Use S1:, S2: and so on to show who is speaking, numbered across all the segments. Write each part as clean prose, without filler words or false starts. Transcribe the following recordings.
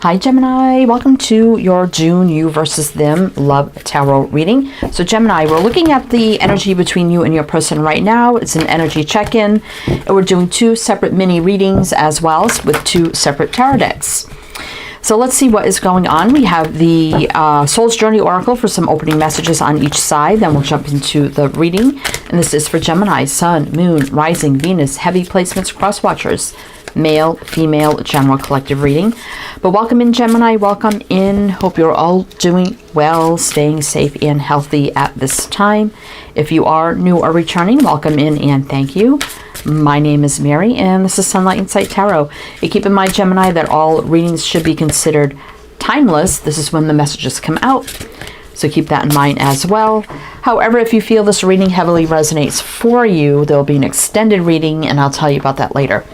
S1: Hi Gemini, welcome to your June you versus them love tarot reading. So Gemini, we're looking at the energy between you and your person right now. It's an energy check-in, and we're doing two separate mini readings as well with two separate tarot decks. So let's see what is going on. We have the Soul's Journey Oracle for some opening messages on each side. Then we'll jump into the reading. And this is for Gemini, Sun, Moon, Rising, Venus, heavy placements, cross watchers, male, female, general collective reading. But welcome in, Gemini. Welcome in. Hope you're all doing well, staying safe and healthy at this time. If you are new or returning, welcome in and thank you. My name is Mary, and this is Sunlight Insight Tarot. And keep in mind, Gemini, that all readings should be considered timeless. This is when the messages come out, so keep that in mind as well. However, if you feel this reading heavily resonates for you, there will be an extended reading, and I'll tell you about that later.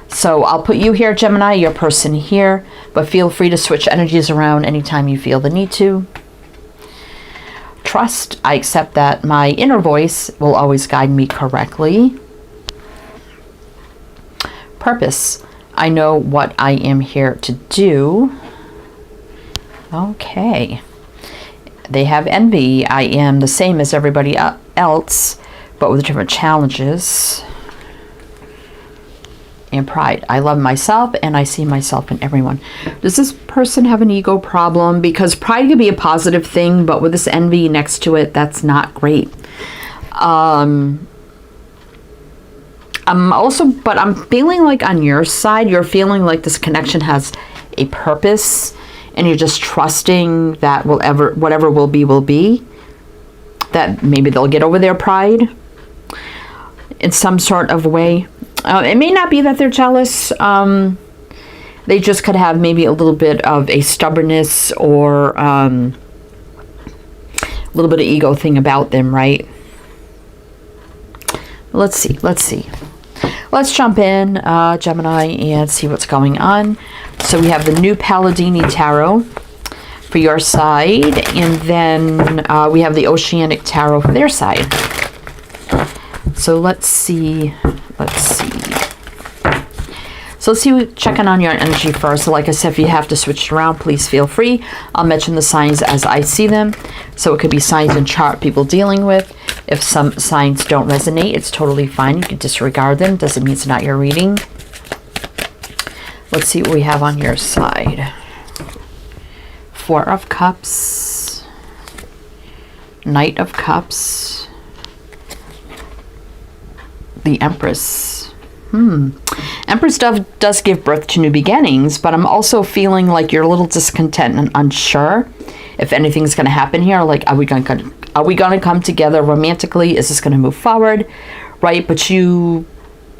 S1: So I'll put you here, Gemini, your person here, but feel free to switch energies around anytime you feel the need to. Trust, I accept that my inner voice will always guide me correctly. Purpose, I know what I am here to do. Okay. They have envy. I am the same as everybody else, but with different challenges. And pride. I love myself and I see myself in everyone. Does this person have an ego problem? Because pride can be a positive thing, but with this envy next to it, that's not great. I'm feeling like on your side, you're feeling like this connection has a purpose, and you're just trusting that whatever will be, that maybe they'll get over their pride in some sort of way. It may not be that they're jealous. They just could have maybe a little bit of a stubbornness or a little bit of ego thing about them, right? Let's see. Let's jump in, Gemini, and see what's going on. So we have the New Palladini Tarot for your side, and then we have the Oceanic Tarot for their side. So let's see. So let's see, checking on your energy first. So like I said, if you have to switch it around, please feel free. I'll mention the signs as I see them. So it could be signs and chart people dealing with. If some signs don't resonate, it's totally fine. You can disregard them. Doesn't mean it's not your reading. Let's see what we have on your side. Four of Cups. Knight of Cups. The Empress. Empress does give birth to new beginnings, but I'm also feeling like you're a little discontent and unsure if anything's going to happen here. Like, are we going to come together romantically? Is this going to move forward? Right? But you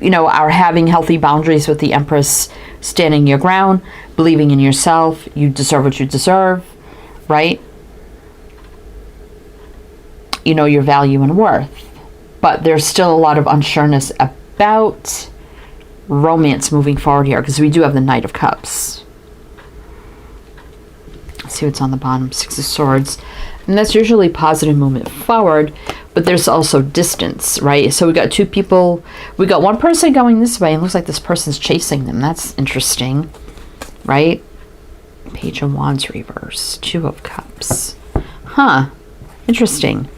S1: are having healthy boundaries with the Empress, standing your ground, believing in yourself. You deserve what you deserve, right? You know your value and worth. But there's still a lot of unsureness about romance moving forward here, because we do have the Knight of Cups. Let's see what's on the bottom. Six of Swords. And that's usually positive movement forward, but there's also distance, right? So we got two people. We got one person going this way, and it looks like this person's chasing them. That's interesting, right? Page of Wands reverse. Two of Cups. Huh. Interesting.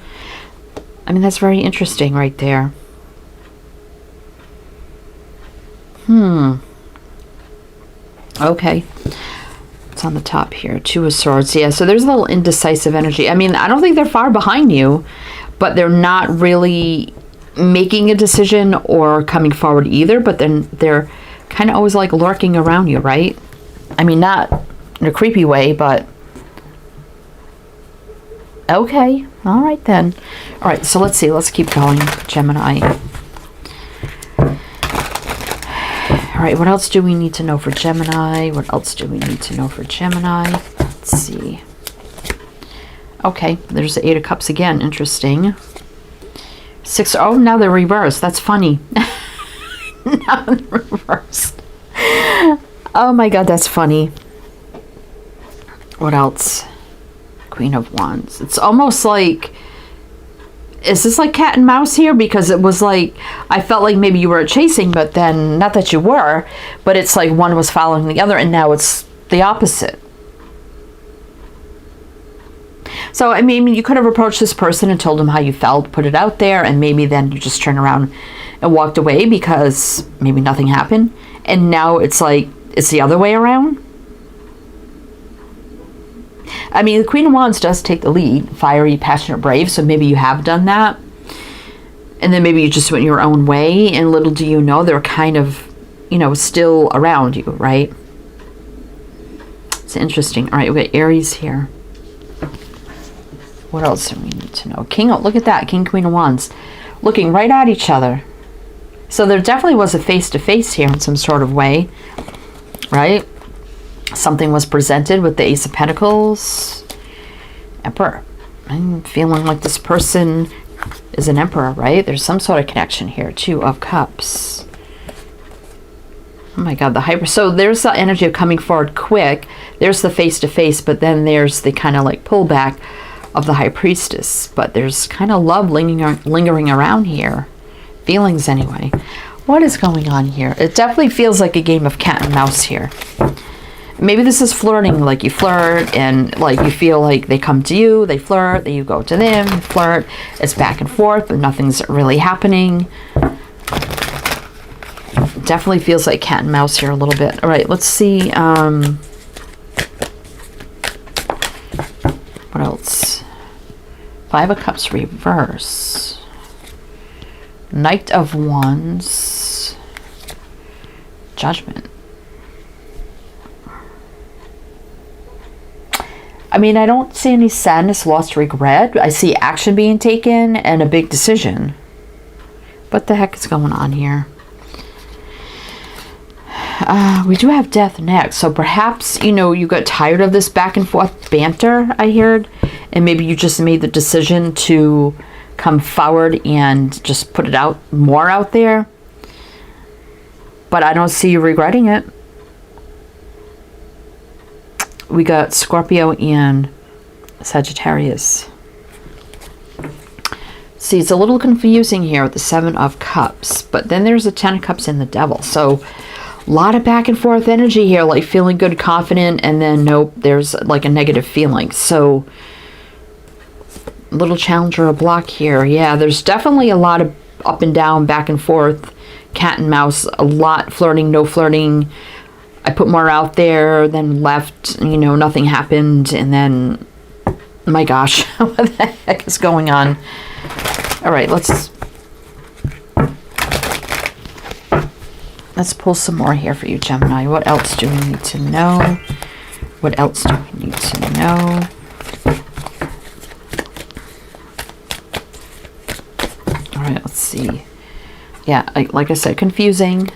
S1: I mean, that's very interesting right there. Okay. It's on the top here. Two of Swords. Yeah, so there's a little indecisive energy. I mean, I don't think they're far behind you, but they're not really making a decision or coming forward either, but then they're kind of always like lurking around you, right? I mean, not in a creepy way, but okay. All right, then. All right, so let's see. Let's keep going, Gemini. All right, what else do we need to know for Gemini? Let's see. Okay, there's the Eight of Cups again. Interesting. Six. Oh, now they're reversed. That's funny. Now they're reversed. Oh my God, that's funny. What else? Queen of Wands. It's almost like, is this like cat and mouse here? Because it was like, I felt like maybe you were chasing, but then, not that you were, but it's like one was following the other, and now it's the opposite. So, I mean, you could have approached this person and told them how you felt, put it out there, and maybe then you just turned around and walked away because maybe nothing happened. And now it's like, it's the other way around. I mean, the Queen of Wands does take the lead, fiery, passionate, brave, so maybe you have done that. And then maybe you just went your own way, and little do you know, they're kind of, you know, still around you, right? It's interesting. All right, we got Aries here. What else do we need to know? King, look at that, King, Queen of Wands, looking right at each other. So there definitely was a face-to-face here in some sort of way, right? Something was presented with the Ace of Pentacles, Emperor. I'm feeling like this person is an Emperor, right? There's some sort of connection here. Two of Cups. Oh my God, the hyper. So there's the energy of coming forward quick. There's the face-to-face, but then there's the kind of like pullback of the High Priestess. But there's kind of love lingering around here. Feelings anyway. What is going on here? It definitely feels like a game of cat and mouse here. Maybe this is flirting, like you flirt and like you feel like they come to you, they flirt, then you go to them, you flirt. It's back and forth, but nothing's really happening. Definitely feels like cat and mouse here a little bit. All right, let's see. What else? Five of Cups reverse. Knight of Wands. Judgment. I mean, I don't see any sadness, loss, regret. I see action being taken and a big decision. What the heck is going on here? We do have death next. So perhaps, you know, you got tired of this back and forth banter, I heard. And maybe you just made the decision to come forward and just put it out more out there. But I don't see you regretting it. We got Scorpio and Sagittarius. See, it's a little confusing here with the Seven of Cups, but then there's the Ten of Cups and the Devil. So a lot of back and forth energy here, like feeling good, confident, and then nope, there's like a negative feeling. So a little challenge or a block here. Yeah, there's definitely a lot of up and down, back and forth, cat and mouse, a lot flirting, no flirting. I put more out there, then left, you know, nothing happened, and then, my gosh, what the heck is going on? All right, let's pull some more here for you, Gemini. What else do we need to know? What else do we need to know? All right, let's see. Yeah, like I said, confusing.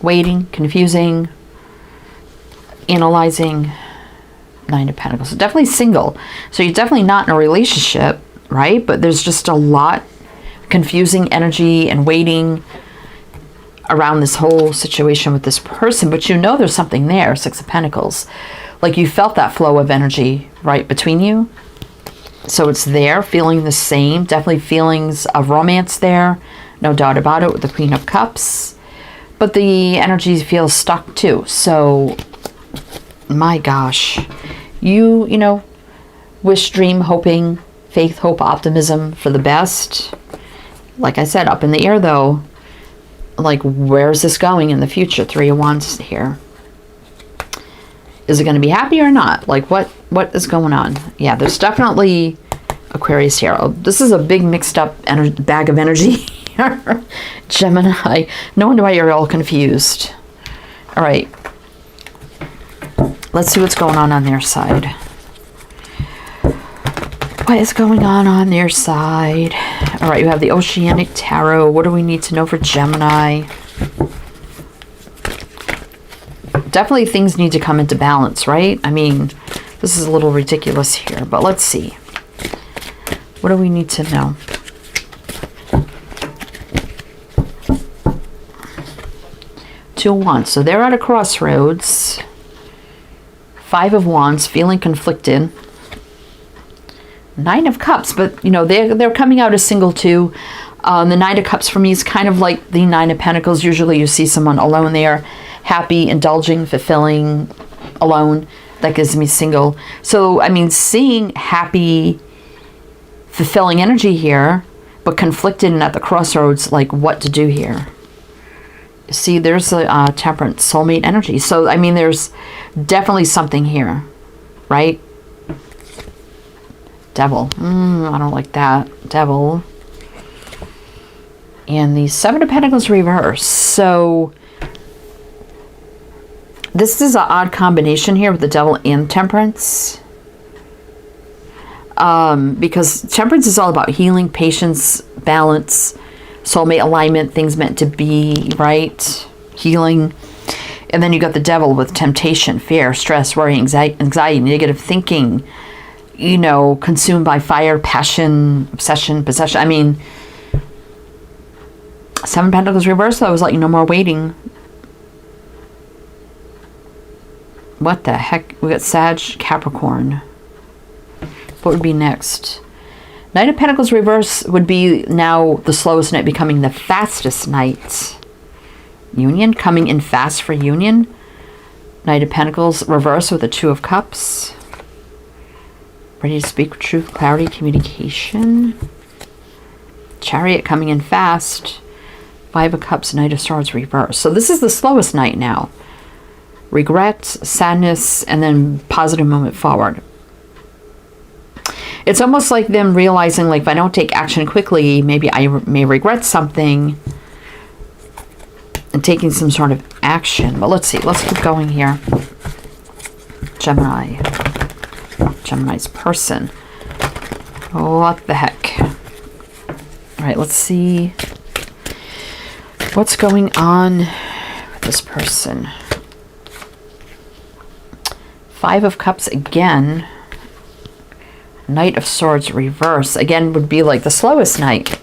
S1: Waiting, confusing, analyzing, Nine of Pentacles. So definitely single. So you're definitely not in a relationship, right? But there's just a lot confusing energy and waiting around this whole situation with this person. But you know there's something there, Six of Pentacles. Like you felt that flow of energy, right, between you. So it's there, feeling the same. Definitely feelings of romance there. No doubt about it with the Queen of Cups. But the energy feels stuck too. So, my gosh. You know, wish, dream, hoping, faith, hope, optimism for the best. Like I said, up in the air though. Like, where's this going in the future? Three of Wands here. Is it going to be happy or not? Like, what is going on? Yeah, there's definitely Aquarius here. Oh, this is a big mixed up bag of energy. Gemini. No wonder why you're all confused. All right. Let's see what's going on their side. What is going on their side? All right, you have the Oceanic Tarot. What do we need to know for Gemini? Definitely things need to come into balance, right? I mean, this is a little ridiculous here, but let's see. What do we need to know? Two of Wands. So they're at a crossroads. Five of Wands, feeling conflicted. Nine of Cups, but you know they're coming out as single too. The Nine of Cups for me is kind of like the Nine of Pentacles. Usually you see someone alone there, happy, indulging, fulfilling, alone. That gives me single. So, I mean, seeing happy, fulfilling energy here, but conflicted and at the crossroads, like what to do here. See, there's a temperance, soulmate energy. So, I mean, there's definitely something here, right? Devil. I don't like that. Devil. And the Seven of Pentacles reverse. So, this is an odd combination here with the Devil and Temperance. Because Temperance is all about healing, patience, balance, soulmate alignment, things meant to be, right? Healing. And then you got the Devil with temptation, fear, stress, worry, anxiety, negative thinking, you know, consumed by fire, passion, obsession, possession. I mean, Seven Pentacles reversed, though, was like, no more waiting. What the heck? We got Sag, Capricorn. What would be next? Knight of Pentacles reverse would be now the slowest night becoming the fastest night. Union, coming in fast for union. Knight of Pentacles reverse with the Two of Cups. Ready to speak with truth, clarity, communication. Chariot coming in fast. Five of Cups, Knight of Swords reverse. So this is the slowest night now. Regret, sadness, and then positive movement forward. It's almost like them realizing, like, if I don't take action quickly, maybe I may regret something, and taking some sort of action. But let's see. Let's keep going here. Gemini. Gemini's person. What the heck? All right, let's see what's going on with this person. Five of Cups again. Knight of Swords reverse. Again, would be like the slowest night.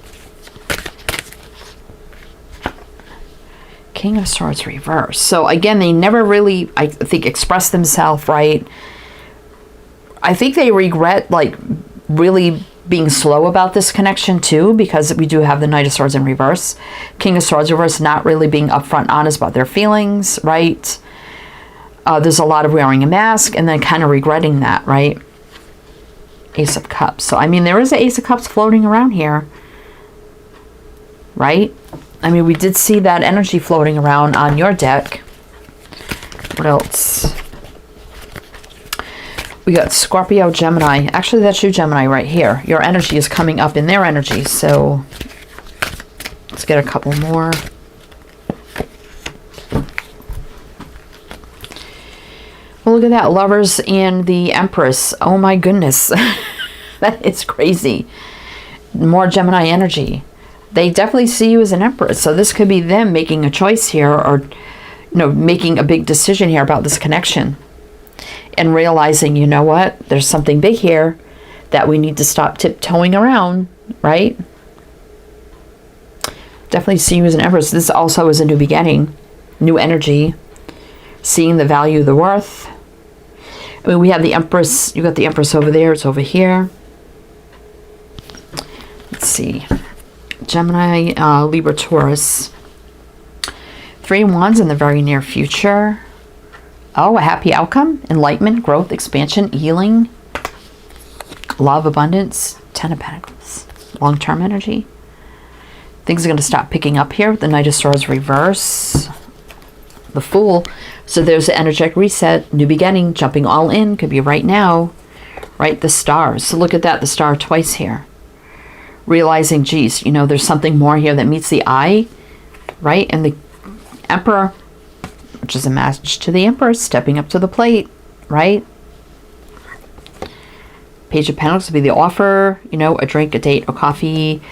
S1: King of Swords reverse. So again, they never really, I think, express themselves right. I think they regret, like, really being slow about this connection too, because we do have the Knight of Swords in reverse. King of Swords reverse, not really being upfront honest about their feelings, right? There's a lot of wearing a mask and then kind of regretting that, right? Ace of Cups. So, I mean, there is an Ace of Cups floating around here, right? I mean, we did see that energy floating around on your deck. What else? We got Scorpio, Gemini. Actually, that's you, Gemini, right here. Your energy is coming up in their energy. So, let's get a couple more. Well, look at that. Lovers and the Empress. Oh, my goodness. That is crazy. More Gemini energy. They definitely see you as an Empress. So this could be them making a choice here, or, you know, making a big decision here about this connection. And realizing, you know what? There's something big here that we need to stop tiptoeing around, right? Definitely see you as an Empress. This also is a new beginning. New energy. Seeing the value, the worth. I mean, we have the Empress. You got the Empress over there. It's over here. Let's see. Gemini, Libra, Taurus. Three of Wands in the very near future. Oh, a happy outcome. Enlightenment, growth, expansion, healing. Love, abundance. Ten of Pentacles. Long-term energy. Things are going to stop picking up here with the Knight of Swords reverse. The Fool. So there's an energetic reset, new beginning, jumping all in, could be right now, right? The Stars. So look at that, the star twice here. Realizing, geez, you know, there's something more here that meets the eye, right? And the Emperor, which is a match to the Empress, stepping up to the plate, right? Page of Pentacles would be the offer, you know, a drink, a date, a coffee.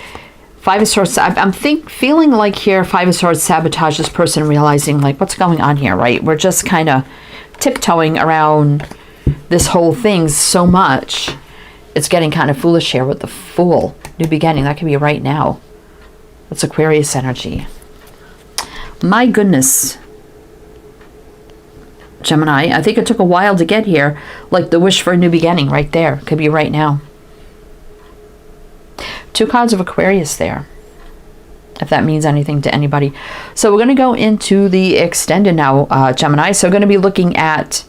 S1: Five of Swords, I'm feeling like here, Five of Swords sabotage this person, realizing, like, what's going on here, right? We're just kind of tiptoeing around this whole thing so much. It's getting kind of foolish here with the Fool. New beginning, that could be right now. That's Aquarius energy. My goodness. Gemini, I think it took a while to get here. Like the wish for a new beginning right there. Could be right now. Two cards of Aquarius there. if that means anything to anybody. So we're going to go into the extended now, Gemini. So we're going to be looking at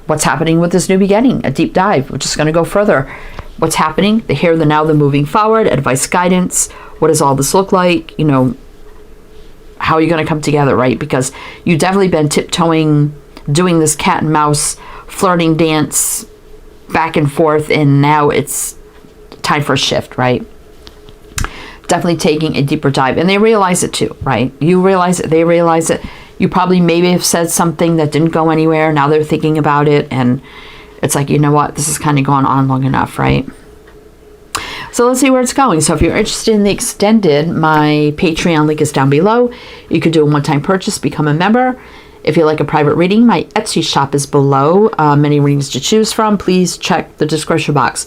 S1: what's happening with this new beginning, a deep dive. We're just going to go further. What's happening, the here, the now, the moving forward, advice, guidance. What does all this look like? You know, how are you going to come together, right? Because you've definitely been tiptoeing, doing this cat and mouse flirting dance back and forth, and now it's time for a shift, right? Definitely taking a deeper dive, and they realize it too, right? You realize it, they realize it. You probably maybe have said something that didn't go anywhere. Now they're thinking about it, and it's like, you know what, this has kind of gone on long enough, right? So let's see where it's going. So if you're interested in the extended, my Patreon link is down below. You could do a one-time purchase, become a member. If you like a private reading, my Etsy shop is below. Many readings to choose from. Please check the description box.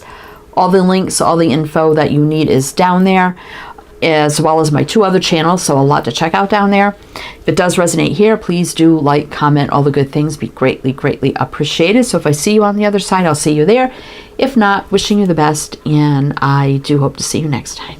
S1: All the links, all the info that you need is down there, as well as my 2 other channels, so a lot to check out down there. If it does resonate here, please do like, comment, all the good things. Be greatly, greatly appreciated. So if I see you on the other side, I'll see you there. If not, wishing you the best, and I do hope to see you next time.